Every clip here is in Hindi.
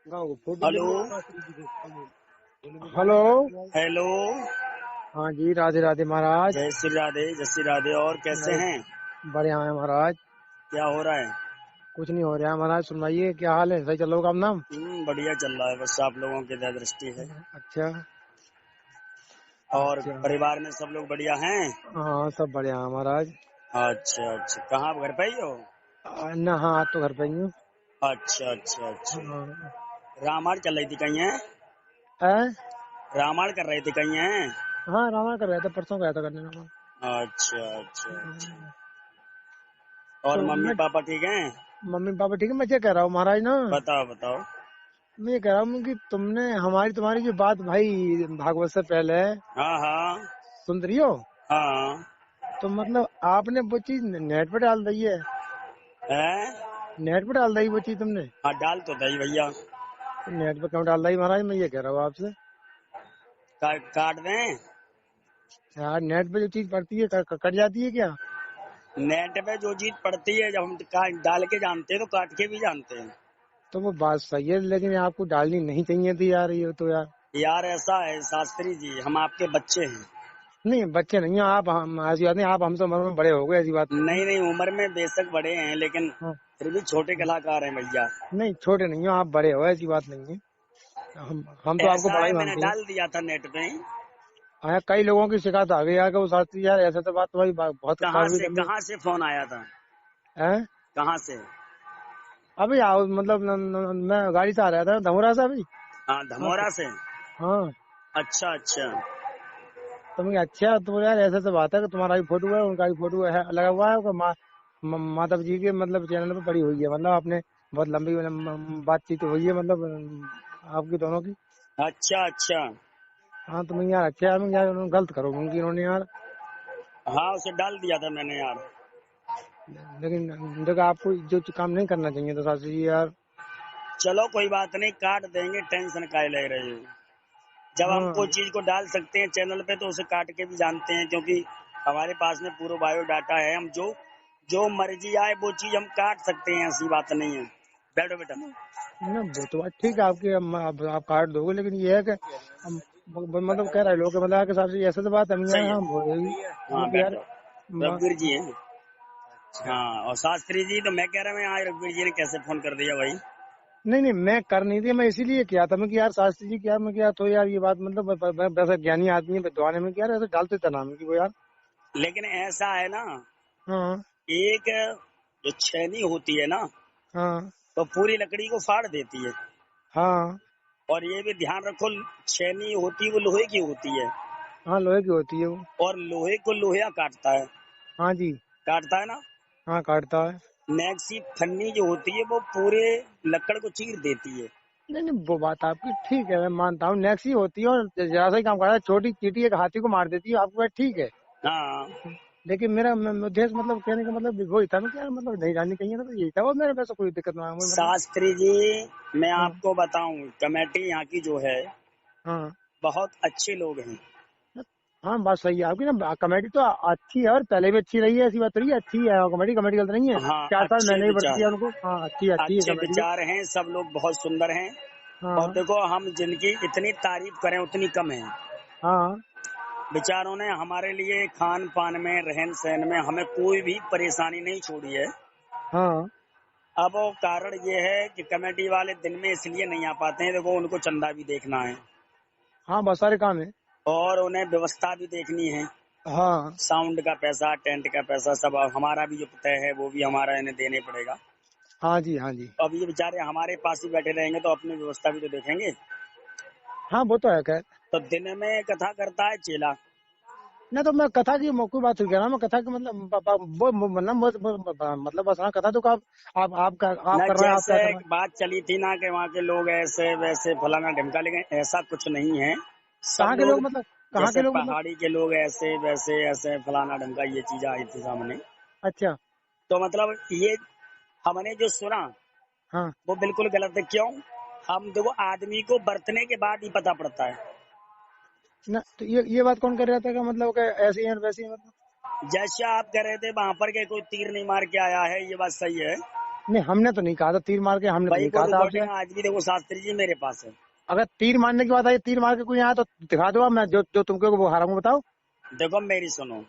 हेलो। हेलो। हेलो। हाँ जी, राधे राधे महाराज। जय श्री राधे, जय श्री राधे। और कैसे हैं? बढ़िया है महाराज। क्या हो रहा है? कुछ नहीं हो रहा है महाराज, सुनवाइए क्या हाल है? सही चल रहा होगा आप नाम? बढ़िया चल रहा है, बस आप लोगों की दया दृष्टि है। अच्छा और अच्छा। परिवार में सब लोग बढ़िया हैं? हाँ सब बढ़िया है महाराज। अच्छा अच्छा, कहाँ आप घर पे ही हो? ना हाँ, आज तो घर पे ही हूँ। अच्छा अच्छा अच्छा। हाँ। रामायण चल रही थी कहीं है? हैं? रामायण कर रहे थे कहीं है? हाँ रामायण कर रहे थे, परसों गया था करने रामायण। अच्छा अच्छा अच्छा। और तो मम्मी मैं, पापा ठीक हैं? मम्मी पापा ठीक है। मैं क्या कह रहा हूँ महाराज ना, बताओ बताओ। मैं ये कह रहा हूँ कि तुमने हमारी तुम्हारी जो बात भाई भागवत से पहले हाँ हाँ सुन रही हो, हाँ। तो मतलब आपने वो चीज नेट पे डाल दी है? है? नेट पे डाल दी वो चीज तुमने? हाँ डाल तो दही भैया। तो नेट पे क्यों डाल रही महाराज? मैं ये कह रहा हूँ आपसे, काट दें? यार नेट पे जो चीज पड़ती है कट जाती है क्या? नेट पे जो चीज पड़ती है, जब हम डाल के जानते हैं तो काट के भी जानते हैं। तो वो बात सही है, लेकिन आपको डालनी नहीं चाहिए थी यार, ये तो यार। यार ऐसा है शास्त्री जी, हम आपके बच्चे हैं। नहीं बच्चे नहीं हो आप, हम ऐसी बात नहीं, आप हमसे उम्र में बड़े हो गए, ऐसी बात नहीं है। नहीं नहीं, उम्र में बेशक बड़े हैं लेकिन हाँ। फिर भी छोटे कलाकार हैं भैया। नहीं छोटे नहीं हो आप, बड़े हो, ऐसी बात नहीं है। हम तो आपको ऐसा बड़ा है, ही मैंने मानते हैं। डाल दिया था नेट पे। हाँ, कई लोगों की शिकायत आ गई यार कि वो शास्त्री यार ऐसा तो बात तुम्हारी बहुत काफी लंबी कहाँ से फोन आया था? है। कहाँ से? अभी आओ मतलब मैं गाड़ी से आ रहा था धमुरा से अभी। हाँ हाँ धमोरा से। हाँ। अच्छा अच्छा। तो मैं अच्छा, तो यार ऐसा तो बात है कि तुम्हारा भी फोटो है, उनका भी फोटो है लगा हुआ है, माता जी के मतलब चैनल पे पड़ी हुई है, मतलब आपने बहुत लंबी बातचीत हुई है, मतलब आपकी दोनों की। अच्छा अच्छा। हाँ तो मैं यार अच्छा है, मैं यार उन्होंने गलत करो उनकी, इन्होंने यार। हाँ उसे डाल दिया था मैंने यार। लेकिन देखो आपको जो काम नहीं करना चाहिए तो शास्त्री जी यार। चलो कोई बात नहीं, काट देंगे, टेंशन काहे ले रहे हो? जब हम कोई हाँ चीज को डाल सकते हैं चैनल पे तो उसे काट के भी जानते हैं, क्योंकि हमारे पास में पूरा बायोडाटा है। हम जो जो मर्जी आए वो चीज हम काट सकते हैं, ऐसी बात नहीं है। बैठो बेटा। ना वो तो बात ठीक है आपकी, आप काट दोगे, लेकिन ये है कि मतलब कह रहे लोग मतलब कि शास्त्री जी ऐसा तो बात है नहीं यार, सही है। हाँ बोलेगी हाँ मतलब यार। बैठो। रघुवीर जी हैं। हाँ और शास्त्री जी, तो मैं कह रहा हूँ आज रघुवीर जी ने कैसे फोन कर दिया भाई? नहीं नहीं, मैं कर नहीं थी, मैं इसीलिए किया था मैं कि यार शास्त्री जी क्या, मैं क्या तो यार ये बात मतलब वैसे ज्ञानी आदमी है विद्वान है, मैं क्या यार ऐसे डालते था नाम की वो यार। लेकिन ऐसा है ना, हाँ एक जो छेनी होती है ना, हाँ तो पूरी लकड़ी को फाड़ देती है। हाँ और ये भी ध्यान रखो, छेनी होती है वो लोहे की होती है। हाँ, लोहे की होती है वो। और लोहे को लोहा काटता है। हाँ जी। काटता है ना। हाँ काटता है। नेक्सी फन्नी जो होती है वो पूरे लकड़ को चीर देती है। नहीं नहीं, वो बात आपकी ठीक है, मैं मानता हूँ नेक्स्ट ही होती है, और जरा सा ही काम करता है, छोटी चींटी एक हाथी को मार देती है, आपकी बात ठीक है। हाँ लेकिन मेरा उद्देश्य मतलब कहने का मतलब वो ही था ना कि यार मतलब नहीं डालनी चाहिए था, तो यही था, और मेरे वैसे कोई दिक्कत ना हुई मतलब। शास्त्री जी, मैं हाँ आपको बताऊं, कमेटी यहाँ की जो है हाँ बहुत अच्छे लोग हैं। हाँ, बात सही है आपकी ना, कमेटी तो अच्छी है और पहले भी अच्छी रही है, ऐसी बात थोड़ी है, अच्छी है कमेटी, कमेटी गलत नहीं है। हाँ 4 साल अच्छे मैंने ही वर्क विचार, किया उनको, हाँ अच्छी अच्छी है अच्छे कमेटी। विचार हैं, सब लोग बहुत सुंदर हैं। और हाँ देखो, हम जिनकी इतनी तारीफ करें उतनी कम है। हाँ विचारों ने हमारे लिए खान पान में, रहन सहन में हमें कोई भी परेशानी नहीं छोड़ी है। हाँ अब वो कारण ये है कि कमेटी वाले दिन में इसलिए नहीं आ पाते हैं, देखो उनको चंदा भी देखना है हाँ, बहुत सारे काम है। और उन्हें व्यवस्था भी देखनी है। हाँ साउंड का पैसा, टेंट का पैसा सब हमारा भी जो तय है वो भी हमारा इन्हें देने पड़ेगा। हाँ जी हाँ जी। अब ये बेचारे हमारे पास ही बैठे रहेंगे तो अपनी व्यवस्था भी तो देखेंगे। हाँ वो तो है खैर। तो दिन में कथा करता है चेला। नहीं तो मैं कथा की मौके बात कह रहा हूँ, मैं कथा की मतलब वो मतलब बस हाँ, कथा तो आप न कर रहे हैं, आप जैसे क्या कर रहे एक बात चली थी ना कि वहाँ के लोग ऐसे वैसे फलाना ढिमका, लेकिन ऐसा कुछ नहीं है। हैं? सब कहाँ के लोग लोग, मतलब, कहाँ के जैसे लोग मतलब? पहाड़ी के लोग ऐसे वैसे ऐसे फलाना ढिमका, ये चीज आई थी सामने। अच्छा। तो मतलब ये हमने जो सुना हाँ वो बिल्कुल गलत है। क्यों? हम देखो, आदमी को बरतने के बाद ही पता पड़ता है। ना, तो ये बात कौन कर रहा था, कि मतलब कि ऐसे ही है वैसे ही मतलब? जैसे आप कह रहे थे वहां पर के कोई तीर नहीं मार के आया है, ये बात सही है। नहीं हमने तो नहीं कहा था तीर मार के, हमने तो भाई नहीं वो कहा था आपसे। रिकॉर्डिंग आज भी देखो शास्त्री जी मेरे पास है। अगर तीर मारने की बात आई, तीर मार के कोई आया तो दिखा दो, मैं जो जो तुमको वो हारा हूँ बताओ, देखो मेरी सुनो,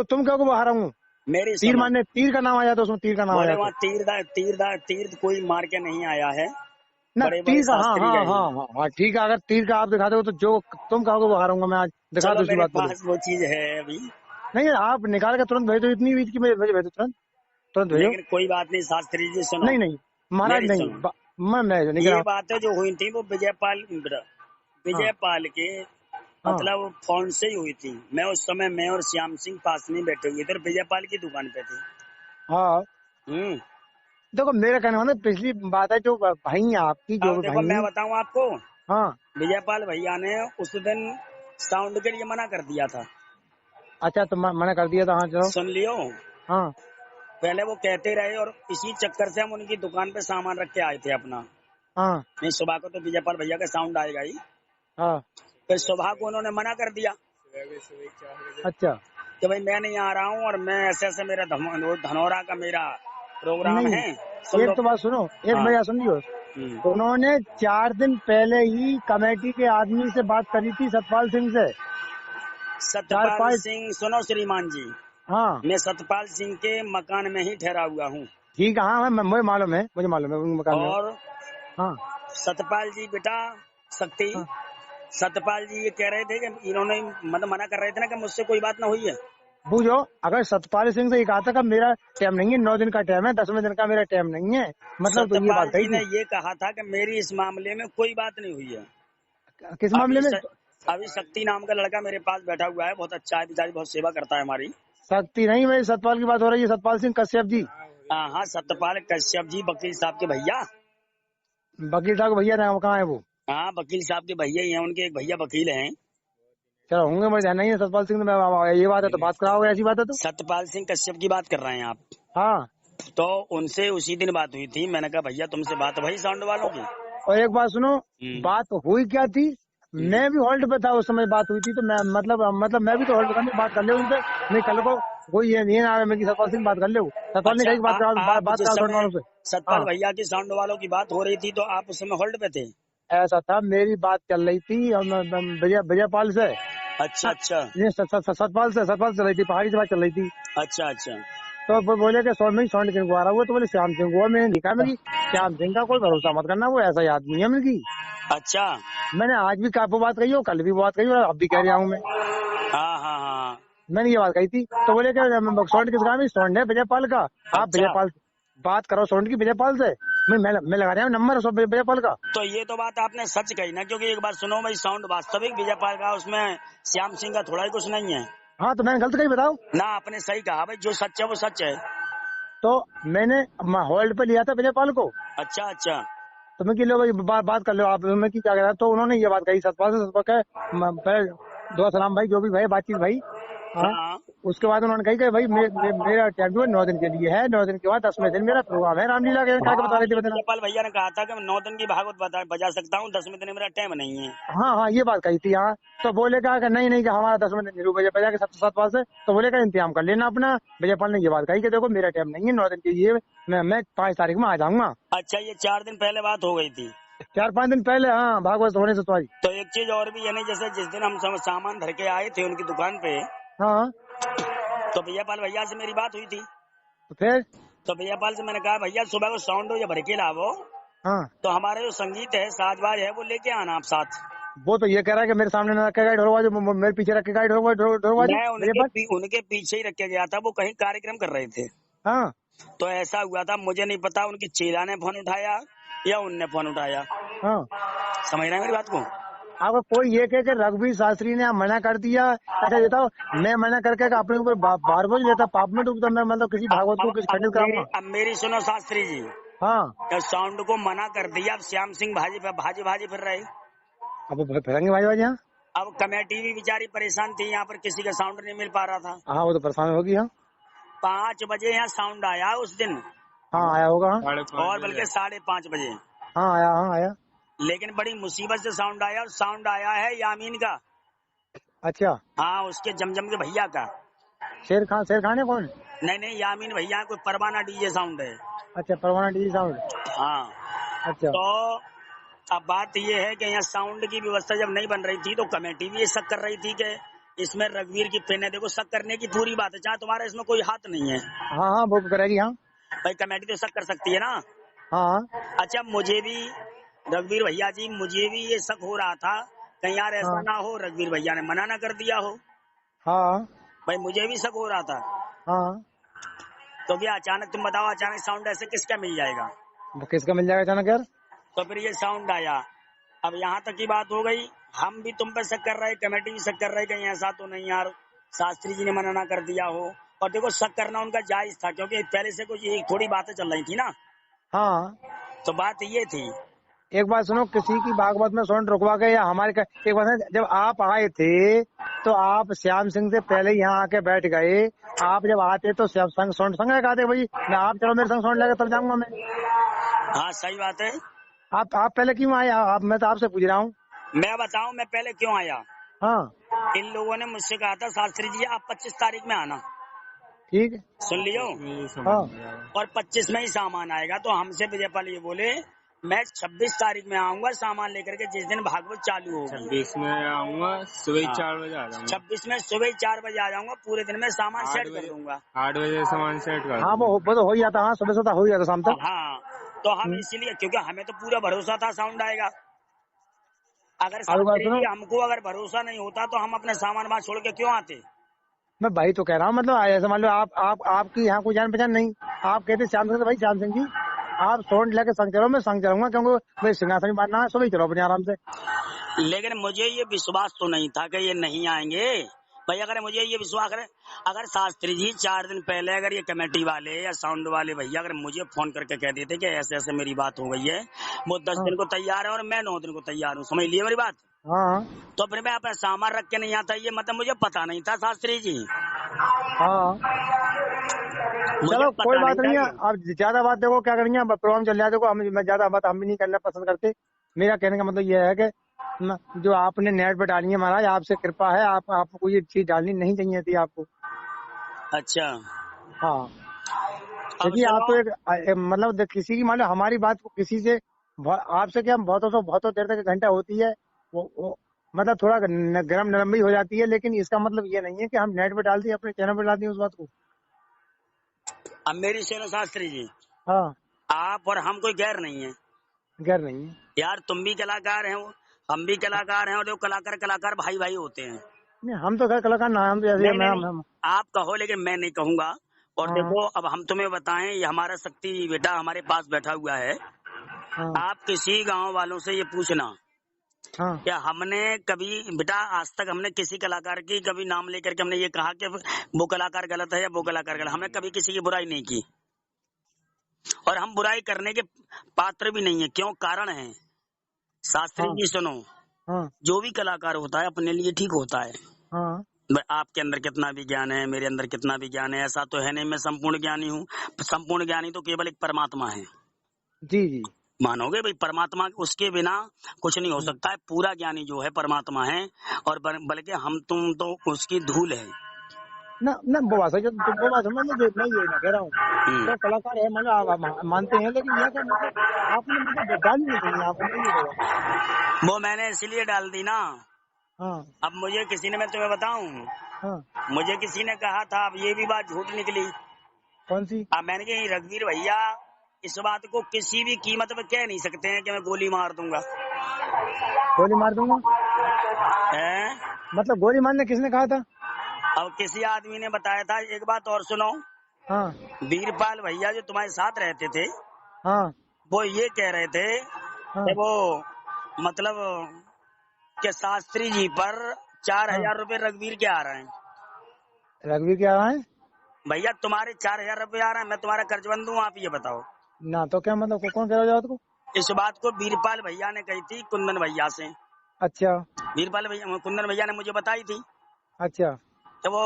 तुम क्या को हारा हूँ। मेरी तीर सुनो। मारने, तीर का नाम आया तो उसमें तीर का नाम बोले आया वहाँ तो तीर कोई मार के नहीं आया है, ना बड़े बड़े तीर का, हाँ शास्त्री हाँ गए हाँ हैं। हाँ हाँ ठीक है, अगर तीर का आप दिखा दो तो जो तुम कहोगे वो हारूंगा मैं आज, दिखा चलो दो इसी मेरे बात पे तो। पास वो चीज है अभी। नहीं आप निकाल के तुरंत भेजो, इतनी बीच की भेजो भेजो तुरंत, तुरंत भेजो। लेकिन कोई बात नहीं शास्त्री जी सुनो, नहीं नहीं महाराज मेरी नहीं, सुनो। मैं नहीं कह रहा ये हूँ। बातें जो हुई थी वो हाँ विजयपाल के हाँ मतलब फोन से ही हुई थी। मैं और श्याम सिंह पास में बैठे हुए थे और विजयपाल की दुकान पे थे। हाँ हम्म। देखो मेरा कहना मतलब पिछली बात है, जो भाई है आपकी, जो अब भी देखो भाई मैं है। बताऊं आपको, हाँ विजयपाल भैया ने उस दिन साउंड के लिए मना कर दिया था। अच्छा तो मना कर दिया था, हाँ चलो। सुन लियो। हाँ पहले वो कहते रहे और इसी चक्कर से हम उनकी दुकान पे सामान रख के आए थे अपना। हाँ नहीं सुबह को तो विजयपाल भैया का साउंड आएगा ही। हाँ फिर सुबह को उन्होंने मना कर दिया अच्छा। कि भाई मैं नहीं आ रहा हूँ और मैं ऐसे ऐसे मेरा धनौरा का मेरा प्रोग्राम नहीं है। सुन एक लो। तो बात सुनो, एक हाँ। भैया सुन लियो। हम्म। उन्होंने 4 दिन पहले ही कमेटी के आदमी से बात करी थी, सतपाल सिंह से। चार सतपाल पाँच सिंह सुनो श्रीमान जी, हाँ मैं सतपाल सिंह के मकान में ही ठहरा हुआ हूँ। ठीक है, हाँ मुझे मालूम है, मुझे मालूम है उनके मकान में हो। और हाँ सतपाल जी बेटा शक्ति, हाँ सतपाल जी ये कह रहे थे कि इन्होंने मतलब मना कर रहे थे ना कि मुझसे कोई बात ना हुई है। बूझो, अगर सतपाल सिंह से ये कहा था कि मेरा टाइम नहीं है, 9 दिन का टाइम है, 10वें दिन का मेरा टाइम नहीं है, मतलब तो ये सतपाल बात कही जी ने थी। ये कहा था कि मेरी इस मामले में कोई बात नहीं हुई है। किस अभी मामले में? अभी शक्ति नाम का लड़का मेरे पास बैठा हुआ है, बहुत अच्छा है बेचारी, बहुत सेवा करता है हमारी। शक्ति नहीं, मेरी सतपाल की बात हो रही है, सतपाल सिंह कश्यप जी। हाँ हाँ सत्यपाल कश्यप जी वकील साहब के भैया। वकील साहब के भैया नाम कहाँ है वो? हाँ वकील साहब के भैया ही हैं, उनके एक भैया वकील हैं। चलो होंगे, मुझे ध्यान नहीं है सतपाल सिंह ये बात है तो बात कराओगे, ऐसी बात है तो। सत्यपाल सिंह कश्यप की बात कर रहे हैं आप? हाँ तो उनसे उसी दिन बात हुई थी। मैंने कहा भैया तुमसे बात भाई साउंड वालों की। और एक बात सुनो, हम्म। बात हुई क्या थी, हम्म। मैं भी हॉल्ट पे था उस समय बात हुई थी, तो मैं मतलब मैं भी तो हॉल्ट पे था, मैं बात कर ले उनसे। नहीं कल को कोई ये ना आवे मैं कि सतपाल सिंह बात कर ले, सतपाल ने अच्छा कही बात करा, आप बात जिस करा थोड़ी समय मालूम से। सतपाल हाँ भैया की साउंड वालों की बात हो रही थी तो आप उस समय होल्ड पे थे? ऐसा था, मेरी बात चल रही थी और विजयपाल से। अच्छा अच्छा ये सतपाल से चल रही थी, पहाड़ी से बात चल रही थी। अच्छा अच्छा तो वो बोले कि साउंड किन को आ रहा हुआ, तो बोले श्याम सिंह को। मैंने लिखा मैं कि श्याम सिंह का कोई भरोसा मत करना, वो ऐसा ही आदमी है मेरी। अच्छा। मैंने आज भी वो बात कही, और कल भी वो बात कही, और अब भी कह रहा हूँ मैं। हाँ हाँ हाँ। मैंने ये बात कही थी, तो बोले कि साउंड किस काम है, साउंड है विजयपाल का। आप अच्छा विजयपाल बात करो साउंड की विजयपाल से। मैं लगा रहा हूँ नंबर सब विजयपाल का। तो ये तो बात आपने सच कही ना, क्योंकि एक बात सुनो भाई साउंड वास्तविक विजयपाल का, उसमें श्याम सिंह का थोड़ा ही कुछ नहीं है हाँ तो मैंने गलत कही बताओ। ना। आपने सही कहा भाई, जो सच है वो सच है। तो मैंने होल्ड पे लिया था विजयपाल को, अच्छा अच्छा तो मैं कि लो भाई बात कर लो आप, मैं की क्या करा, तो उन्होंने ये बात कही सतपाल से, सतपाल का पहले दो सलाम भाई, जो भी भाई बातचीत भाई। हाँ हाँ। उसके बाद उन्होंने कही कि भाई मेरा टाइम जो है 9 दिन के लिए है, 9 दिन के बाद 10वें दिन मेरा प्रोग्राम है रामलीला के, क्या हाँ बता रहे थे ये बताना। विजयपाल भैया ने कहा था कि मैं 9 दिन की भागवत बजा सकता हूँ, 10वें दिन मेरा टाइम नहीं है। हाँ हाँ ये बात कही थी हाँ। तो बोले कहा कि नहीं नहीं कि हमारा 10वें दिन नीरू बजा के 7 से, तो बोले का इंतजाम कर लेना अपना। विजयपाल ने ये बात कही कि देखो मेरा टाइम नहीं है 9 दिन के लिए, मैं 5 तारीख में आ जाऊंगा। अच्छा ये 4 दिन पहले बात हो गई थी। 4-5 दिन पहले, हाँ भागवत होने से तुम्हारी। तो एक चीज और भी है नहीं, जैसे जिस दिन हम सामान धर के आए थे उनकी दुकान पे, हाँ तो भैयापाल भैया से मेरी बात हुई थी। तो फिर तो भैयापाल से मैंने कहा भैया सुबह को साउंड हो या भर के लावो, हाँ तो हमारा जो संगीत है साजबाज है वो लेके आना आप साथ। वो तो ये कह रहा है कि मेरे सामने न रखेगा ढोलवा जो, मेरे पीछे रखेगा ढोलवा जो मैं विजयपाल। उनके पीछे ही रख के गया था, वो कहीं कार्यक्रम कर रहे थे। हाँ तो ऐसा हुआ था, मुझे नहीं पता उनकी चेला ने फोन उठाया या उनने फोन उठाया। हाँ समझ रहे हैं मेरी बात को? अगर कोई ये कहे कि रघुवीर शास्त्री ने मना कर दिया, अच्छा ये बताओ, मैं मना करके अपने ऊपर बार बोझ लेता, पाप में डूबता मैं, मतलब किसी भागवत को किसी खंडित कराऊंगा। अब मेरी सुनो शास्त्री जी, हाँ जब साउंड को मना कर दिया, अब श्याम सिंह भाजी भाजी फिर रहे। अब फिरेंगे भाई भाई यहाँ। अब कमेटी भी बेचारी परेशान थी, यहाँ पर किसी का साउंड नहीं मिल पा रहा था। हाँ वो तो परेशान होगी हाँ। 5 बजे यहाँ साउंड आया उस दिन, हाँ आया होगा हाँ। और बल्कि 5:30 बजे। हाँ आया, हाँ आया। लेकिन बड़ी मुसीबत से साउंड आया, और साउंड आया है यामीन का। अच्छा हाँ उसके जमजम के भैया का। शेर खान है कौन? नहीं नहीं यामीन भैया कोई परवाना डीजे साउंड है। अच्छा, परवाना डीजे साउंड। हाँ। अच्छा। तो अब बात ये है कि यहाँ साउंड की व्यवस्था जब नहीं बन रही थी तो कमेटी भी ये शक कर रही थी कि इसमें रघुवीर की पेन है। देखो, शक करने की पूरी बात है, चाहे तुम्हारा इसमें कोई हाथ नहीं है। हाँ हाँ, वो करेगी। हाँ भाई कमेटी तो शक कर सकती है ना। हाँ अच्छा, मुझे भी रघुवीर भैया जी, मुझे भी ये शक हो रहा था कहीं यार ऐसा हाँ ना हो रघुवीर भैया ने मना ना कर दिया हो। हाँ भाई मुझे भी शक हो रहा था, हाँ। तो क्या अचानक तुम बताओ, अचानक साउंड ऐसे किसका मिल जाएगा। वो किसका मिल जाएगा अचानक यार? तो फिर ये साउंड आया। अब यहाँ तक की बात हो गई, हम भी तुम पे शक कर रहे, कमेटी भी शक कर रहे कहीं ऐसा तो नहीं यार शास्त्री जी ने मना ना कर दिया हो। और देखो, शक करना उनका जायज था क्योंकि पहले से कुछ ये थोड़ी बातें चल रही थी ना। हाँ। तो बात ये थी। एक बात सुनो, किसी की बागवत में साउंड रुकवा के या एक बात है, जब आप आए थे तो आप श्याम सिंह से पहले यहाँ आके बैठ गए। आप जब आते तो श्याम संग साउंड संग लगाते भाई, मैं आप चलो मेरे संग साउंड लगा तब जाऊंगा मैं। हाँ सही बात है। आप पहले क्यों आए? आप, मैं तो आपसे पूछ रहा हूँ। मैं बताऊं मैं पहले क्यों आया। हाँ इन लोगों ने मुझसे कहा था शास्त्री जी आप 25 तारीख में आना, ठीक है। सुन लियो। हाँ और 25 में ही सामान आएगा। तो हमसे विजयपाल ये बोले मैं 26 तारीख में आऊंगा सामान लेकर के, जिस दिन भागवत चालू होगी। 26 में आऊंगा, सुबह 4 बजे आ जाऊंगा। 26 में सुबह 4 बजे आ जाऊंगा, पूरे दिन में सामान सेट कर दूंगा। 8 बजे सामान सेट कर हाँ, वो तो हो ही जाता। हाँ, सुबह सुबह हो ही जाता शाम तक। हाँ, तो हम इसीलिए, क्योंकि हमें तो पूरा भरोसा था साउंड आएगा। अगर अब एक बात शास्त्री सुनो, जी हमको अगर भरोसा नहीं होता तो हम अपने सामान वहां छोड़ के क्यों आते। मैं भाई तो कह रहा हूँ, मतलब ऐसा मान लो आप आपकी यहाँ कोई जान पहचान नहीं। आप कहते श्याम सिंह से, भाई श्याम सिंह जी आप साउंड लेके संग चलो, मैं संग चलूंगा क्योंकि भाई सिंहासन में बांधना है, सुबह चलो अपने आराम से। लेकिन मुझे ये विश्वास तो नहीं था कि ये नहीं आएंगे। भाई अगर मुझे ये विश्वास करे, अगर शास्त्री जी 4 दिन पहले अगर ये कमेटी वाले या साउंड वाले भैया अगर मुझे फोन करके कह देते कि ऐसे ऐसे मेरी बात हो गई है, वो 10 हाँ दिन को तैयार है और मैं 9 दिन को तैयार हूँ, समझ लिए मेरी बात। हाँ तो फिर मैं अपना सामान रख के नहीं आता, ये मतलब मुझे पता नहीं था शास्त्री जी, हाँ। मुझे चलो कोई पता बात नहीं था नहीं है। ये। अब ज्यादा बात देखो क्या करनी है, प्रोग्राम चल रहा है, देखो मैं ज्यादा बात हम भी नहीं करना पसंद करते। मेरा कहने का मतलब ये है कि जो आपने नेट पे डाली है महाराज, आपसे कृपा है, आपको ये चीज डालनी नहीं चाहिए थी आपको। अच्छा, हाँ, अब क्योंकि आप सुनो। तो मतलब किसी की मान लो हमारी बात को किसी से आपसे क्या हम बहुतों देर तक घंटा होती है, वो मतलब थोड़ा गर्म नरम भी हो जाती है, लेकिन इसका मतलब ये नहीं है कि हम नेट पे डाल दिए, अपने चैनल पे डाल दिए उस बात को। अब मेरी सुनो शास्त्री जी, हाँ, आप और हम कोई गैर नहीं है गैर नहीं है। यार, तुम भी कलाकार हैं, हम भी कलाकार हैं, और जो कलाकार कलाकार भाई भाई होते हैं। नहीं, हम तो खैर कलाकार ना, हम तो ऐसे नहीं नहीं नहीं, हम आप कहो लेकिन मैं नहीं कहूंगा। और हाँ देखो, अब हम तुम्हें बताएं, ये हमारा शक्ति बेटा हमारे पास बैठा हुआ है। हाँ आप किसी गांव वालों से ये पूछना, हाँ क्या हमने कभी बेटा आज तक हमने किसी कलाकार की कभी नाम लेकर के हमने ये कहा कि वो कलाकार गलत है या वो कलाकार गलत, हमने कभी किसी की बुराई नहीं की। और हम बुराई करने के पात्र भी नहीं है। क्यों? कारण है शास्त्री हाँ जी, सुनो। हाँ जो भी कलाकार होता है अपने लिए ठीक होता है। हाँ आपके अंदर कितना भी ज्ञान है, मेरे अंदर कितना भी ज्ञान है, ऐसा तो है नहीं मैं संपूर्ण ज्ञानी हूँ। संपूर्ण ज्ञानी तो केवल एक परमात्मा है। जी जी। मानोगे भाई, परमात्मा उसके बिना कुछ नहीं हो सकता है। पूरा ज्ञानी जो है परमात्मा है, और बल्कि हम तुम तो उसकी धूल है। ना ना, वो बात है वो बात है, मैं ये ना कह रहा हूँ, तो कलाकार है मतलब आप मानते हैं, लेकिन यह क्या मतलब आपने मतलब डाली नहीं चाहिए आपने, मैं ये कह रहा हूँ। वो मैंने इसलिए डाल दी ना। हाँ अब मुझे किसी ने, मैं तुम्हें बताऊं, हाँ। मुझे किसी ने कहा था, अब ये भी बात झूठ निकली। कौन सी? अब मैंने कहा रघुवीर भैया इस बात को किसी भी कीमत पे कह नहीं सकते हैं कि मैं गोली मार दूंगा। गोली मार दूंगा? हैं? मतलब गोली मारने किसने कहा था? अब किसी आदमी ने बताया था। एक बात और सुनो, हाँ वीरपाल भैया जो तुम्हारे साथ रहते थे, हाँ वो ये कह रहे थे हाँ कि वो मतलब कि शास्त्री जी पर 4,000 रुपए रघुवीर के आ रहे हैं। रघुवीर क्या है? भैया तुम्हारे 4,000 रुपए आ रहे हैं, मैं तुम्हारा कर्जबंद हूँ, आप ये बताओ। ना तो क्या मतलब कौन कह रहा था? इस बात को वीरपाल भैया ने कही थी कुंदन भैया से। अच्छा वीरपाल भैया, कुंदन भैया ने मुझे बताई थी अच्छा कि वो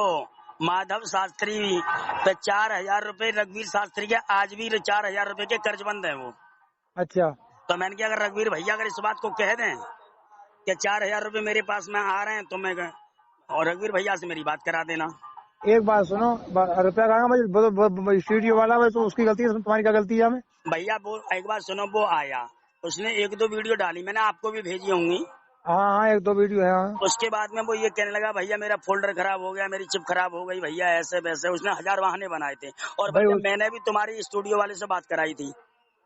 माधव शास्त्री पे 4,000 रुपए रघुवीर शास्त्री के आज भी 4,000 रुपए के कर्जबंद है वो। अच्छा। तो मैंने कहा अगर रघुवीर भैया अगर इस बात को कह दें कि 4,000 रुपए मेरे पास में आ रहे हैं, तो मैं और रघुवीर भैया से मेरी बात करा देना। एक बात सुनो, रुपया कहाँ भाई, स्टूडियो वाला भाई, तो उसकी गलती है, इसमें तुम्हारी क्या गलती है हमें? भैया वो एक बार सुनो, वो आया, उसने 1-2 वीडियो डाली, मैंने आपको भी भेजी होंगी। हाँ हाँ, 1-2 वीडियो है। हाँ उसके बाद में वो ये कहने लगा भैया मेरा फोल्डर खराब हो गया, मेरी चिप खराब हो गई भैया, ऐसे वैसे उसने 1000 बहाने बनाए थे। और भाई भैया मैंने भी तुम्हारी स्टूडियो वाले से बात कराई थी।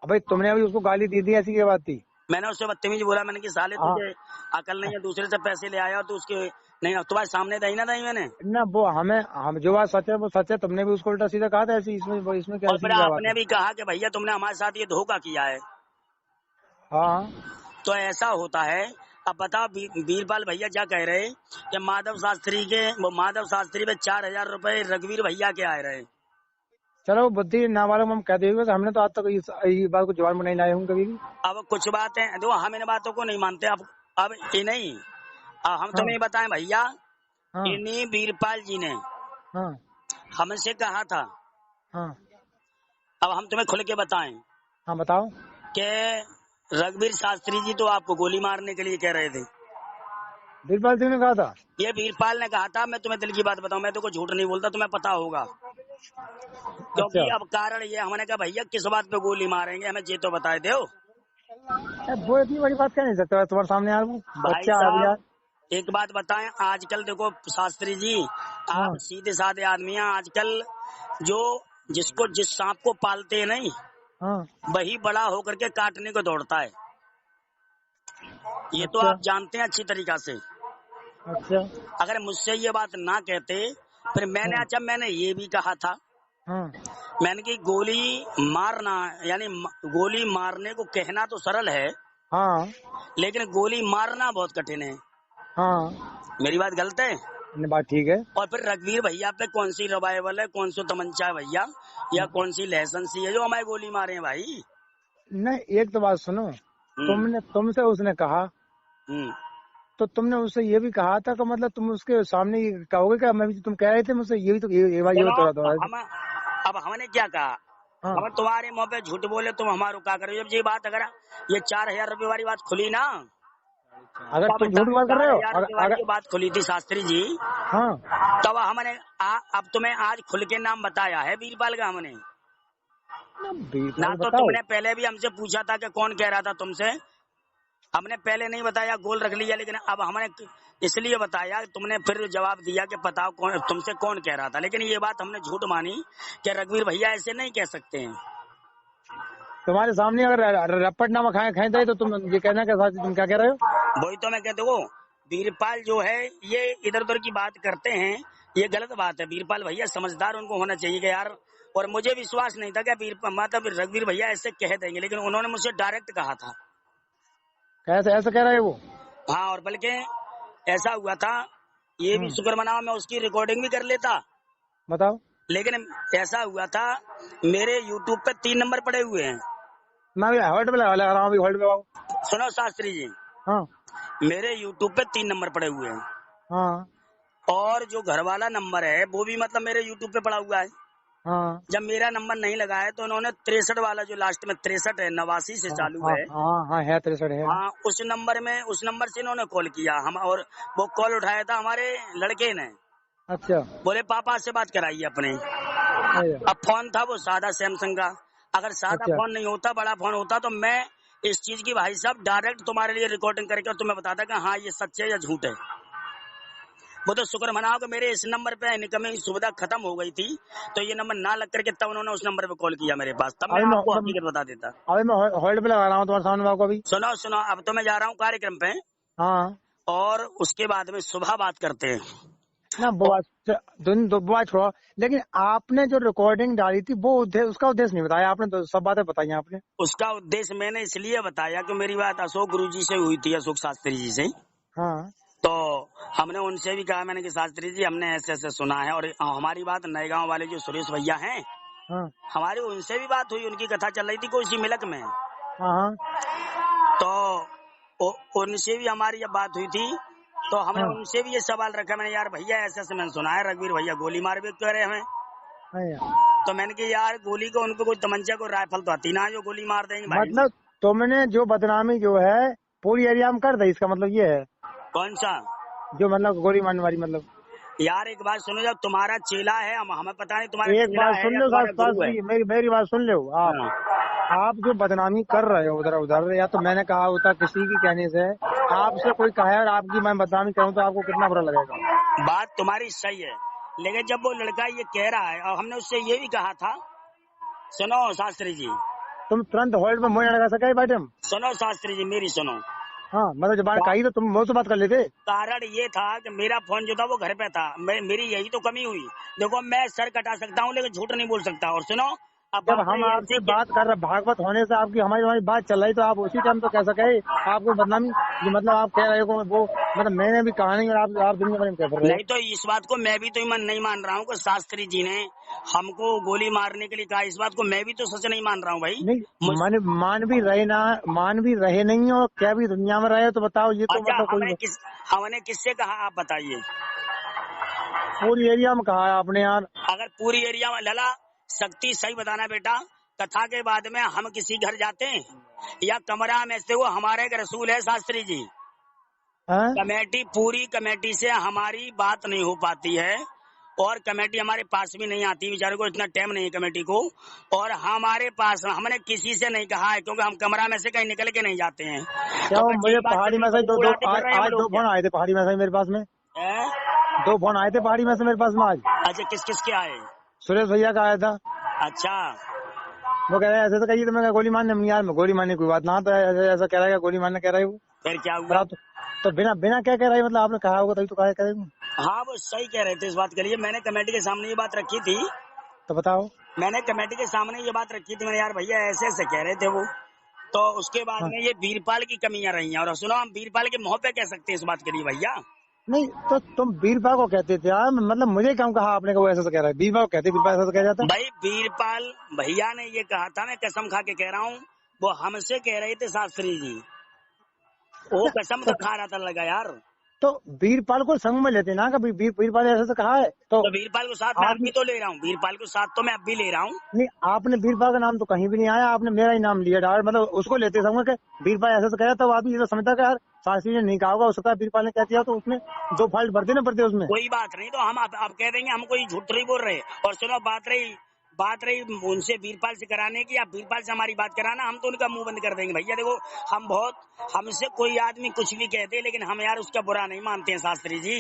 भाई तुमने अभी उसको गाली दी थी, ऐसी क्या बात थी? मैंने उससे बदतमीज बोला, मैंने कि साले हाँ तुझे अकल नहीं है, दूसरे से पैसे ले आया और तू उसके नहीं, तुम्हारे सामने दही ना दही मैंने। ना, वो हम जो बात सच है वो सच है, तुमने भी उसको उल्टा सीधा कहा था, ऐसी इसमें क्या, और ऐसी फिर क्या बात आपने है? भी कहा कि भैया तुमने हमारे साथ ये धोखा किया है। हाँ तो ऐसा होता है। अब बताओ वीरपाल भैया क्या कह रहे कि माधव शास्त्री पे 4000 रुपए रघुवीर भैया के आए रहे। चलो, वो बुद्धि ना वालों हम कह देंगे, हमने तो आज तक ये बात को जवान में नहीं लाए हूँ कभी भी। अब कुछ बातें देखो, हम इन बातों को नहीं मानते। अब ये नहीं, अब हम हाँ तुम्हें बताएं भैया, हाँ इन्हीं वीरपाल जी ने हाँ हमसे कहा था। हाँ अब हम तुम्हें खुल के बताएं हाँ, बताओ। कि रघुवीर शास्त्री जी तो आपको गोली मारने के लिए कह रहे थे। बीरबल सिंह ने कहा था? ये वीरपाल ने कहा था। मैं तुम्हें दिल की बात बताऊं, मैं तो कोई झूठ नहीं बोलता, तुम्हें पता होगा। अच्छा, क्योंकि अब कारण ये, हमने कहा भैया किस बात पे गोली मारेंगे, हमें ये तो बताए दो। वो इतनी बड़ी बात कह नहीं सकता तुम्हारे सामने यार, वो भाई बच्चा है अभी यार। साहब एक बात बताएं, आजकल देखो शास्त्री जी, हाँ आप सीधे साधे आदमी हैं। आजकल जो जिस सांप को पालते हैं नहीं, हाँ। वही बड़ा होकर के काटने को दौड़ता है। ये तो अच्छा आप जानते हैं अच्छी तरीका से। अच्छा। अगर मुझसे ये बात ना कहते, फिर मैंने हाँ अच्छा मैंने ये भी कहा था, हाँ मैंने कि गोली मारना यानी गोली मारने को कहना तो सरल है, हाँ लेकिन गोली मारना बहुत कठिन है। हाँ, मेरी बात गलत है? ये बात ठीक है। और फिर रघुवीर भैया पे कौन सी रिवाइवल है, कौन सा तमंचा है भैया, या कौन सी लाइसेंसी है जो हमारे गोली मारे हैं भाई? नहीं, एक तो बात सुनो, तुमसे उसने कहा, हम्म। तो तुमने उससे ये भी कहा था कि मतलब तुम उसके सामने ये कहोगे क्या, मैं भी तुम कह रहे थे मुझसे, ये भी तो ये चलो, तो रहा था। अब हमने क्या कहा, हाँ, हम तुम्हारे मुंह पे झूठ बोले, तुम हमारा क्या करो? जब ये बात, अगर ये 4000 रुपए वाली बात खुली ना, अगर तब तुम झूठ बात कर रहे हो, 4000 रुपए वाली अगर जो बात खुली थी शास्त्री जी, हाँ, तब हमने अब तुम्हें आज खुल के नाम बताया है वीरपाल का। हमने ना तो बताओ। तुमने पहले भी हमसे पूछा था कि कौन कह रहा था तुमसे, हमने पहले नहीं बताया, गोल रख लिया। लेकिन अब हमने इसलिए बताया, तुमने फिर जवाब दिया कि बताओ कौन तुमसे कौन कह रहा था। लेकिन ये बात हमने झूठ मानी कि रघुवीर भैया ऐसे नहीं कह सकते हैं। तुम्हारे सामने अगर रप्पट नामा खाए थे तो तुम ये कहना क्या, तुम क्या कह रहे हो? वही तो मैं कहते हो, वीरपाल जो है ये इधर उधर की बात करते हैं, ये गलत बात है। वीरपाल भैया समझदार उनको होना चाहिए कि यार, और मुझे विश्वास नहीं था कि मतलब रघुवीर भैया ऐसे कह देंगे, लेकिन उन्होंने मुझसे डायरेक्ट कहा था। कैसे ऐसा कह रहे हैं वो? हाँ, और बल्कि ऐसा हुआ था, ये भी शुक्र मनाओ, मैं उसकी रिकॉर्डिंग भी कर लेता। बताओ। लेकिन ऐसा हुआ था, मेरे यूट्यूब पे 3 नंबर पड़े हुए हैं। मैं अभी होल्ड पे लगा रहा हूँ, अभी होल्ड पे आओ। सुनो शास्त्री जी, हाँ मेरे यूट्यूब पे 3 नंबर पड़े हुए हैं, हाँ और जो घर वाला नंबर है वो भी मतलब मेरे यूट्यूब पे पड़ा हुआ है। हाँ जब मेरा नंबर नहीं लगा है तो उन्होंने 63 वाला, जो लास्ट में 63 है, 89 से चालू हाँ है, हाँ हाँ, है 63 है। हाँ, उस नंबर से इन्होंने कॉल किया हम, और वो कॉल उठाया था हमारे लड़के ने। अच्छा। बोले पापा से बात कराइए अपने। अच्छा अब फोन था वो सादा सैमसंग का। अगर सादा अच्छा फोन नहीं होता, बड़ा फोन होता, तो मैं इस चीज की भाई साहब डायरेक्ट तुम्हारे लिए रिकॉर्डिंग करके और तुम्हें बताता कि हाँ ये सच है या झूठ है। वो तो शुक्र मनाओ कि मेरे इस नंबर पे इनकमिंग सुविधा खत्म हो गई थी, तो ये नंबर ना लग करके तब उन्होंने उस नंबर पे कॉल किया मेरे पास, तब मैं आपको हकीकत बता देता। अभी मैं होल्ड पे लगा रहा हूँ तुम्हारे सामने आपको अभी। सुनो सुनो, अब तो मैं जा रहा हूँ कार्यक्रम पे, हाँ और उसके बाद में सुबह बात करते हैं। ना, वो बात छोड़ो, लेकिन आपने जो रिकॉर्डिंग डाली थी वो उसका उद्देश्य नहीं बताया आपने, तो सब बातें बताई आपने। उसका उद्देश्य मैंने इसलिए बताया कि मेरी बात अशोक गुरुजी से हुई थी, अशोक शास्त्री जी से। हाँ तो हमने उनसे भी कहा, मैंने कि शास्त्री जी हमने ऐसे ऐसे सुना है, और हमारी बात नए गांव वाले जो सुरेश भैया हैं, हाँ हमारी उनसे भी बात हुई, उनकी कथा चल रही थी कोई सी मिलक में। हाँ तो उनसे भी हमारी जब बात हुई थी, तो हमने हाँ उनसे भी ये सवाल रखा, मैंने यार भैया ऐसे ऐसे मैंने सुना है रघुवीर भैया गोली मार भी कह रहे हमें। हाँ। तो मैंने कि यार गोली को उनको कोई तमंचा को राइफल तो आती ना जो गोली मार देंगे भाई। मतलब तुमने जो बदनामी जो है पूरी एरिया में कर दी, इसका मतलब ये है? कौन सा? जो मतलब गोली मारने वाली, मतलब यार एक बात सुनो, जब तुम्हारा चेला है, हमें पता नहीं तुम्हारा एक चेला बात है सुन या लो तुम्हारा गुरु है। शास्त्री, मेरी बात सुन लो आप। हाँ। आप जो बदनामी कर रहे हो उधर उधर, या तो मैंने कहा होता किसी की कहने से, आपसे कोई कहे और आपकी मैं बदनामी करूं तो आपको कितना बुरा लगेगा। बात तुम्हारी सही है, लेकिन जब वो लड़का ये कह रहा है और हमने उससे ये भी कहा था, सुनो शास्त्री जी, तुम तुरंत होल्ड में मुंह नहीं लगा सके मैडम। सुनो शास्त्री जी, मेरी सुनो। हाँ मतलब जब बात कही तो तुम मुंह से बात कर लेते। कारण ये था कि मेरा फोन जो था वो घर पे था, मेरी यही तो कमी हुई। देखो मैं सर कटा सकता हूँ लेकिन झूठ नहीं बोल सकता। और सुनो, अब जब बात हम रही आपसे ऐसी कि बात कर रहे, भागवत होने से आपकी हमारी हमारी बात चल रही, तो आप उसी टाइम तो कह सके आपको बदनामी, जो मतलब आप कह रहे हो वो, मतलब मैंने भी कहा नहीं और आप दुनिया भर में कह रहे हो। नहीं तो इस बात को मैं भी तो नहीं मान रहा हूँ कि शास्त्री जी ने हमको गोली मारने के लिए कहा। इस बात को मैं भी तो सच नहीं मान रहा हूँ भाई। नहीं मान भी रहे ना, मान भी रहे नहीं और क्या भी दुनिया में रहे, तो बताओ ये तो अच्छा, मतलब कोई हमने किससे कहा आप बताइए। पूरी एरिया में कहा है आपने यार। अगर पूरी एरिया में लला शक्ति, सही बताना बेटा, कथा के बाद में हम किसी घर जाते हैं या कमरा में से, वो हमारे एक रसूल है शास्त्री जी। हैं? कमेटी, पूरी कमेटी से हमारी बात नहीं हो पाती है और कमेटी हमारे पास भी नहीं आती, बेचारे को इतना टाइम नहीं है कमेटी को। और हमारे पास हमने किसी से नहीं कहा है, क्योंकि हम कमरा में से कहीं निकल के नहीं जाते हैं। क्या तो वो बस मुझे यही बात पहाड़ी में करके से उड़ाते फिर रहे हैं हम आज लोग 2 क्या? फोन आए थे पहाड़ी में से मेरे पास में। हैं? 2 फोन आए थे पहाड़ी में से मेरे पास में आज। अच्छा, किस किस के आए? सुरेश भैया का आया था। अच्छा, वो कह रहे हैं ऐसे तो कहिए, तो मैं कहा, गोली मारने में यार गोली मारने की कोई बात ना, तो ऐसा कह रहा है, गोली मारने कह रहे हो। फिर क्या पर हुआ? आप तो बिना बिना क्या कह रहे हैं, मतलब आपने कहा होगा तभी तो कहा करेंगे। हाँ, वो सही कह रहे थे इस बात के लिए। मैंने कमेटी के सामने ये बात रखी थी, तो बताओ। मैंने कमेटी के सामने ये बात रखी थी, मैंने यार भैया ऐसे ऐसे कह रहे थे वो। तो उसके बाद हाँ में ये वीरपाल की कमियां रही हैं। और सुनो, हम वीरपाल के मुंह पे कह सकते हैं इस बात के लिए भैया। नहीं तो तुम बीरबा को कहते थे यार, मतलब मुझे क्यों कहा आपने, वो ऐसा तो कह रहा है, बीरबा को कहते, बीरबा ऐसा तो कह जाता। भाई वीरपाल भैया ने ये कहा था, मैं कसम खा के कह रहा हूँ, वो हमसे कह रहे थे शास्त्री जी, वो कसम तो, का खा रहा था लगा यार। तो बीरपाल को संग में लेते ना, कभी बीरपाल ऐसा तो कहा है तो। तो वीरपाल को साथ में अब आपने भी तो ले रहा हूँ, वीरपाल को साथ तो मैं अब भी ले रहा हूँ। नहीं, आपने बीरपाल का नाम तो कहीं भी नहीं आया, आपने मेरा ही नाम लिया डाल, मतलब उसको लेते संग में, बीरपाल ऐसा तो कहा, तो आप ये तो समझता कि यार शास्त्री ने नहीं कहा होगा, हो सकता है बीरपाल ने क्या किया, तो उसमें 2 फॉल्ट बढ़ते ना पड़ते उसमें। कोई बात नहीं, तो हम अब कह देंगे हम कोई झूठ नहीं बोल रहे। और सुनो, बात रही उनसे वीरपाल से कराने की, या वीरपाल से हमारी बात कराना, हम तो उनका मुंह बंद कर देंगे भैया। देखो, हमसे कोई आदमी कुछ भी कहते, लेकिन हम यार उसका बुरा नहीं मानते हैं शास्त्री जी।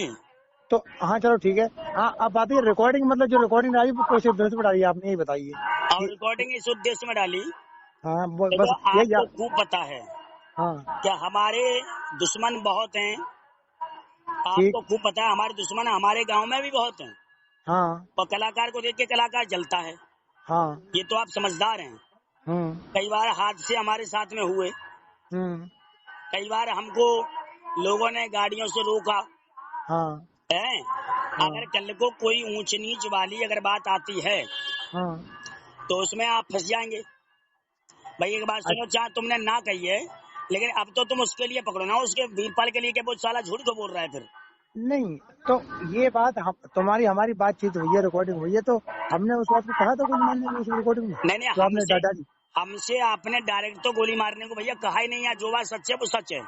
तो हाँ चलो ठीक है। हाँ अब बात है रिकॉर्डिंग, मतलब जो रिकॉर्डिंग आई वो कैसे उद्देश्य में डाली आपने, यही बताइए और कि। रिकॉर्डिंग इस उद्देश्य में डाली, हाँ देखो बस यही आपको खूब पता है हाँ कि हमारे दुश्मन बहुत हैं। ठीक। आपको खूब पता है हमारे दुश्मन हमारे गांव में भी बहुत हैं। हाँ और कलाकार को देख के कलाकार जलता है, हाँ ये तो आप समझदार हैं। हम्म कई बार हादसे हमारे साथ में हुए, हम्म कई बार हमको लोगों ने गाड़ियों से रोका हाँ है। हाँ अगर कल को कोई ऊंच नीच वाली अगर बात आती है हाँ। तो उसमें आप फंस जाएंगे। भाई एक बात सुनो, चाहे तुमने ना कही है, लेकिन अब तो तुम उसके लिए पकड़ो ना, उसके वीरपाल के लिए, क्या वो साला झूठ को बोल रहा है फिर। नहीं तो ये बात तुम्हारी हमारी बातचीत हुई है, रिकॉर्डिंग हुई है, तो हमने उस बात को कहा था गोली मारने की उस रिकॉर्डिंग में, नहीं जो आपने डाली। हमसे आपने डायरेक्ट तो गोली मारने को भैया कहा ही नहीं है। जो बात सच है वो सच है।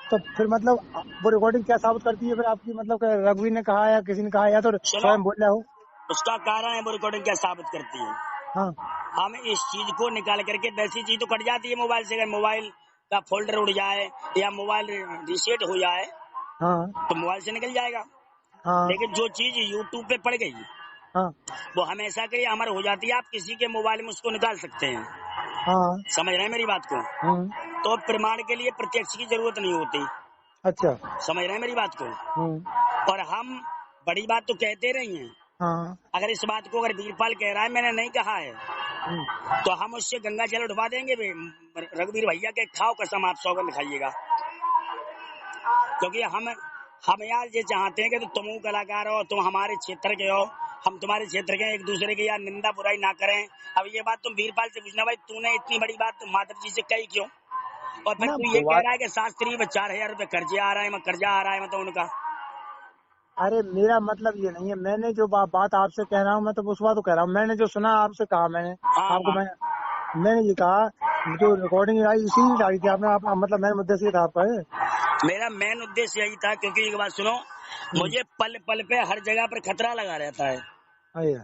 तो फिर मतलब वो रिकॉर्डिंग क्या साबित करती है फिर आपकी, मतलब कि रघुवीर ने कहा या किसी ने कहा, या तो सुनो, स्वयं बोल रहा हो। उसका कारण है वो रिकॉर्डिंग क्या साबित करती है। हाँ हम इस चीज को निकाल करके, वैसी चीज तो कट जाती है मोबाइल से, अगर मोबाइल का फोल्डर उड़ जाए या मोबाइल रिसेट हो जाए हाँ तो मोबाइल से निकल जाएगा। हाँ लेकिन जो चीज यूट्यूब पे पड़ गई हाँ वो हमेशा के लिए अमर हो जाती है। आप किसी के मोबाइल में उसको निकाल सकते हैं, हाँ समझ रहे हैं मेरी बात को। तो प्रमाण के लिए प्रत्यक्ष की जरूरत नहीं होती, अच्छा। समझ रहे हैं मेरी बात को। और हम बड़ी बात तो कहते रही हैं। हाँ अगर इस बात को अगर वीरपाल कह रहा है मैंने नहीं कहा है, तो हम उससे गंगा जल उठवा देंगे। रघुवीर भैया के खाओ कसम, आप सौगंध खाइएगा। क्योंकि हम यार ये चाहते हैं कि तुम कलाकार हो, तुम हमारे क्षेत्र के हो, हम तुम्हारे क्षेत्र के, एक दूसरे की यार निंदा बुराई ना करें। अब ये बात तुम वीरपाल से पूछना, भाई तूने इतनी बड़ी बात माधव जी से कही क्यों? और फिर ना तू ये वो कह बात, रहा है कि शास्त्री में 4,000 रुपए कर्जा आ रहा है मतलब उनका। अरे मेरा मतलब ये नहीं है, मैंने जो बात आपसे कह रहा हूँ, मैं तो उस बात को कह रहा हूँ, मैंने जो सुना आपसे कहा मैंने हाँ आपको, हाँ मैंने ये कहा जो रिकॉर्डिंग आई इसीलिए डाली थी आपने, आप मतलब मेन मुद्दे से था आपका है। मेरा मेन उद्देश्य यही था, क्योंकि एक बात सुनो, मुझे पल पल पे हर जगह पर खतरा लगा रहता है अय्या,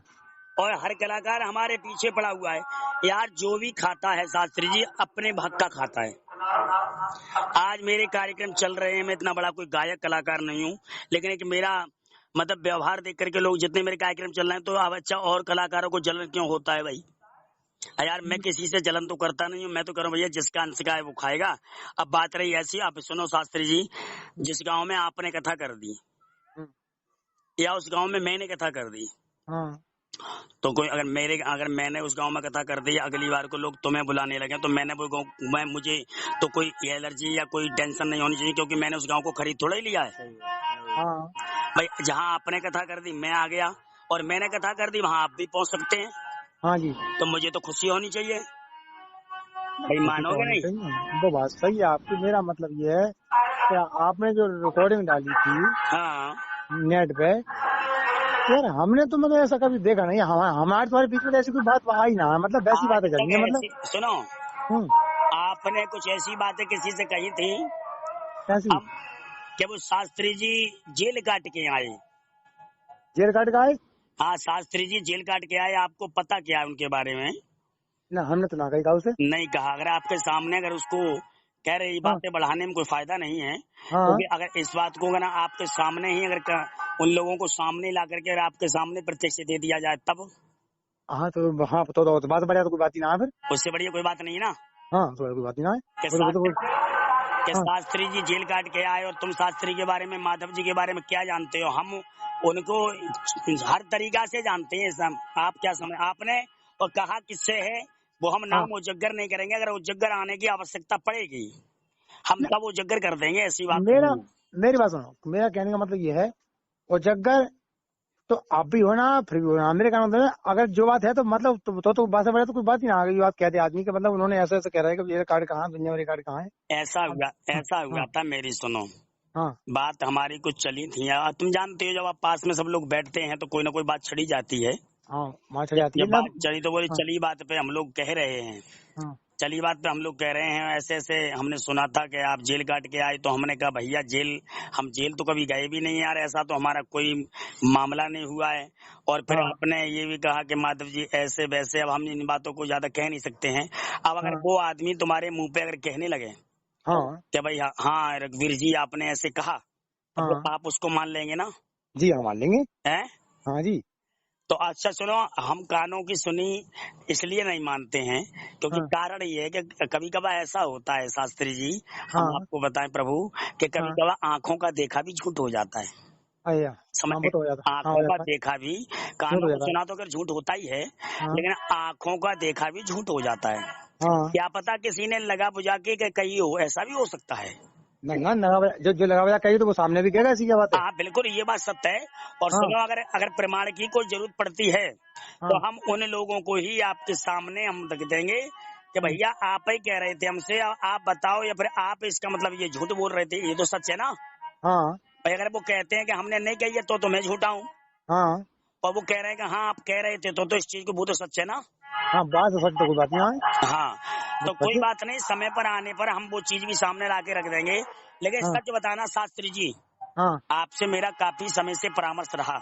और हर कलाकार हमारे पीछे पड़ा हुआ है। यार जो भी खाता है शास्त्री जी अपने भक्त का खाता है। आज मेरे कार्यक्रम चल रहे हैं, मैं इतना बड़ा कोई गायक कलाकार नहीं हूँ, लेकिन एक मेरा मतलब व्यवहार देख करके लोग जितने मेरे कार्यक्रम चल रहे हैं, तो अब अच्छा और कलाकारों को जलन क्यों होता है भाई? यार मैं किसी से जलन तो करता नहीं हूँ, मैं तो करूँ भैया जिसका अंश का है वो खाएगा। अब बात रही ऐसी, आप सुनो शास्त्री जी, जिस गांव में आपने कथा कर दी या उस गांव में मैंने कथा कर दी, हाँ तो कोई अगर मैंने उस गांव में कथा कर दी, अगली बार को लोग तुम्हें बुलाने लगे तो मुझे तो कोई एलर्जी या कोई टेंशन नहीं होनी चाहिए, क्योंकि मैंने उस गांव को खरीद थोड़ा ही लिया है। हाँ भाई जहाँ आपने कथा कर दी मैं आ गया, और मैंने कथा कर दी वहाँ आप भी पहुँच सकते हैं, हाँ जी, तो मुझे तो खुशी होनी चाहिए भाई, खुशी तो मानोगे होनी नहीं? चाहिए, वो बात सही है आपकी। मेरा मतलब ये है कि आपने जो रिकॉर्डिंग डाली थी हाँ नेट पे, यार हमने तो मतलब ऐसा कभी देखा नहीं, हमारे तुम्हारे बीच में ऐसी कोई बात आई ना, मतलब वैसी आज बातें तक चली है मतलब। ऐसी सुनो, हम्म, आपने कुछ ऐसी बातें किसी से कही थी कैसी? हम, कि वो शास्त्री जी जेल काट के आए? जेल काट का है? हाँ शास्त्री जी जेल काट के आए, आपको पता क्या है उनके बारे में? ना हमने तो ना कही था उसे। नहीं कहा। अगर आपके सामने अगर उसको कह रहे, ये हाँ बातें बढ़ाने में कोई फायदा नहीं है, हाँ क्योंकि अगर इस बात को अगर आपके सामने ही उन लोगों को सामने ला करके अगर आपके सामने प्रत्यक्ष दे दिया जाए तब, हाँ हाँ तो बात बढ़िया, तो कोई बात ही ना है फिर। उससे बढ़िया कोई बात नहीं है ना। हाँ तो कोई बात ही ना है। कि हाँ शास्त्री जी जेल काट के आए और तुम शास्त्री के बारे में, माधव जी के बारे में क्या जानते हो? हम उनको हर तरीका से जानते हैं सब। आप क्या समझ आपने और कहा किससे है, वो हम हाँ, नाम उजागर नहीं करेंगे। अगर उजागर आने की आवश्यकता पड़ेगी हम तब उजागर कर देंगे, ऐसी बात मेरा नहीं है। मेरी बात सुनो, मेरा कहने का मतलब ये है, और जगह तो आप भी हो ना, फिर भी हो ना। मेरे कहने का मतलब है, अगर जो बात है तो मतलब तो बात है, तो कोई बात ही ना आ गई। बात कहते आदमी के मतलब उन्होंने ऐसा ऐसा कह रहा है कि ये कार्ड कहाँ, दुनिया में कार्ड कहाँ है। अब हाँ ऐसा हुआ हाँ था, मेरी सुनो हाँ बात, हमारी कुछ चली थी यार, तुम जानते हो जब आप पास में सब लोग बैठते हैं तो कोई ना कोई बात छिड़ी जाती है। हाँ, वहाँ चली जाती है जब ना। बात चली तो बोले हाँ चली बात पे हम लोग कह रहे हैं, हाँ चली बात पे हम लोग कह रहे हैं, ऐसे ऐसे हमने सुना था कि आप जेल काट के आए, तो हमने कहा भैया हम जेल तो कभी गए भी नहीं यार, ऐसा तो हमारा कोई मामला नहीं हुआ है। और फिर हाँ आपने ये भी कहा कि माधव जी ऐसे वैसे, अब हम इन बातों को ज्यादा कह नहीं सकते हैं। अब अगर हाँ वो आदमी तुम्हारे मुंह पे अगर कहने लगे हाँ कि भाई हाँ रघुवीर जी आपने ऐसे कहा, अब हाँ आप उसको मान लेंगे ना? जी, हम मान लेंगे। है हाँ जी। तो अच्छा सुनो, हम कानों की सुनी इसलिए नहीं मानते हैं, क्योंकि हाँ कारण ये है कि कभी कभार ऐसा होता है शास्त्री जी, हम हाँ आपको बताएं प्रभु, कि कभी हाँ कभार आंखों का देखा भी झूठ हो जाता है। अय्या, समझ, हाँ वो तो हो जाता, हाँ हो आंखों का जाता है, देखा भी, झूठ कानों हो को जाता है। सुना तो अगर झूठ होता ही है, हाँ लेकिन आंखों का देखा भी झूठ हो जाता है। हाँ, क्या पता किसी ने लगा बुझा के कही हो, ऐसा भी हो सकता है। ना ना जो लगा वजह कही तो वो सामने भी कहेगा, ऐसी क्या बात है। हाँ बिल्कुल ये बात सत्य है। और हाँ सुनो, अगर अगर प्रमाण की कोई जरूरत पड़ती है तो हाँ हम उन लोगों को ही आपके सामने हम रख देंगे कि हम्म, भैया आप ही कह रहे थे हमसे, आप बताओ, या फिर आप इसका मतलब ये झूठ बोल रहे थे, ये तो सच है ना हाँ भाई। अगर वो कहते हैं कि हमने नहीं कही है तो मैं झूठा हूँ, हाँ और वो कह रहे हैं कि हाँ आप कह रहे थे तो इस चीज को वो तो सच है ना। हाँ, बात तो सच, तो कोई बात नहीं है, हाँ तो बात कोई सच है। बात नहीं, समय पर आने पर हम वो चीज भी सामने ला के रख देंगे। लेकिन हाँ सच बताना शास्त्री जी, हाँ आपसे मेरा काफी समय से परामर्श रहा,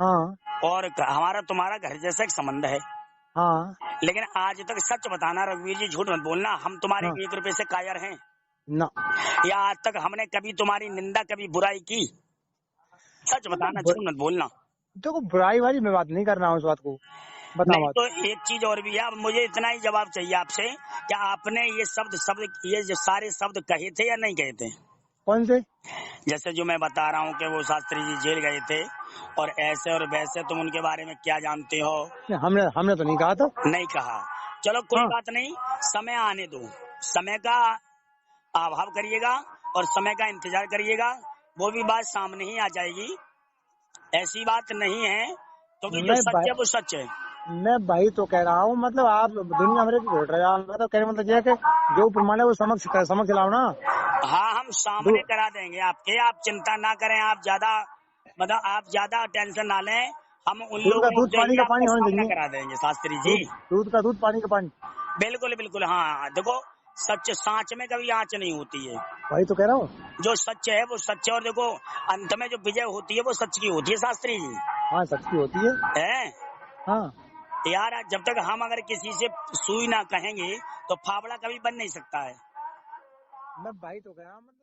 हाँ और हमारा तुम्हारा घर जैसा एक संबंध है। हाँ लेकिन आज तक सच बताना रघुवीर जी, झूठ मत बोलना, हम तुम्हारे हाँ, 1 रुपए से कायर हैं? ना या आज तक हमने कभी तुम्हारी निंदा, कभी बुराई की? सच मतलब बताना, झूठ मत बोलना। देखो, बुराई वाली मैं बात नहीं कर रहा हूँ, इस बात को बताओ नहीं बात। तो एक चीज और भी है, अब मुझे इतना ही जवाब चाहिए आपसे, कि आपने ये शब्द ये जो सारे शब्द कहे थे या नहीं कहे थे? कौन से? जैसे जो मैं बता रहा हूँ कि वो शास्त्री जी जेल गए थे और ऐसे और वैसे, तुम उनके बारे में क्या जानते हो? नहीं, हमने हमने तो नहीं कहा था। नहीं कहा। चलो कोई हाँ बात नहीं, समय आने दो, समय का अभाव करिएगा और समय का इंतजार करिएगा, वो भी बात सामने ही आ जाएगी। ऐसी बात नहीं है, क्योंकि जो मैं सच है वो सच है। मैं भाई तो कह रहा हूँ, मतलब आप दुनिया भर की घोट रहे हो। मैं तो कहने का मतलब ये है कि जो प्रमाण है वो समझ लाओ ना। हाँ हम सामने करा देंगे आपके, आप चिंता ना करें, आप ज्यादा टेंशन ना लें, हम उन दूध का लोगों दूध, से पानी ही का पानी आपका होना सामना चाहिए। करा देंगे शास्त्री जी। दूध का दूध, पानी का पानी। बिल्कुल बिल्कुल। हाँ देखो, सच साँच में कभी आँच नहीं होती है। वही तो कह रहा हूँ। जो सच है वो सच है, और देखो अंत में जो विजय होती है वो सच की होती है शास्त्री जी। हाँ सच की होती है। है हाँ यार, जब तक हम अगर किसी से सुई ना कहेंगे तो फावड़ा कभी बन नहीं सकता है। मैं भाई तो कह रहा हूँ मतलब